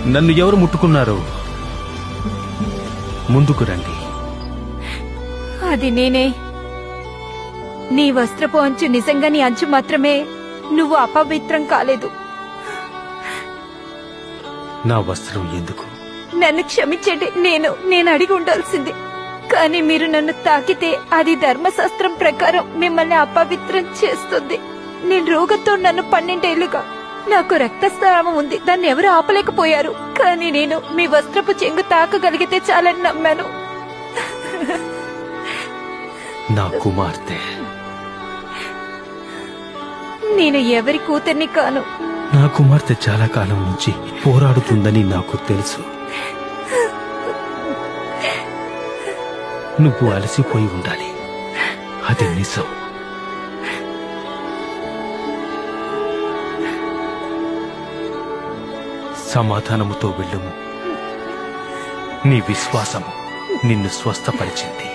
నన్ను ఎవరు ముట్టుకున్నారో ముందుకు రండి. అది నేనే. నీ వస్త్రపు అంచు నిజంగా నీ అంచు మాత్రమే. నువ్వు అపవిత్రం కాలేదు. నా వస్త్రం ఎందుకు? నన్ను క్షమించండి. నేను అడిగి ఉండాల్సింది. కానీ మీరు నన్ను తాకితే అది ధర్మశాస్త్రం ప్రకారం మిమ్మల్ని అపవిత్రం చేస్తుంది. నేను రోగంతో నన్ను 12 ఏళ్లుగా నాకు రక్తస్రావం ఉంది. దాన్ని ఎవరు ఆపలేకపోయారు. కానీ నేను మీ వస్త్రపు చెంగు తాకగలిగితే చాలని నమ్మాను. నా కుమార్తె. నేను ఎవరి కూతుర్ని కాను. నా కుమార్తె చాలా కాలం నుంచి పోరాడుతుందని నాకు తెలుసు. నువ్వు అలసిపోయి ఉండాలి. అది నిజం. సమాధానముతో వెళ్ళుము. నీ విశ్వాసము నిన్ను స్వస్థపరిచింది.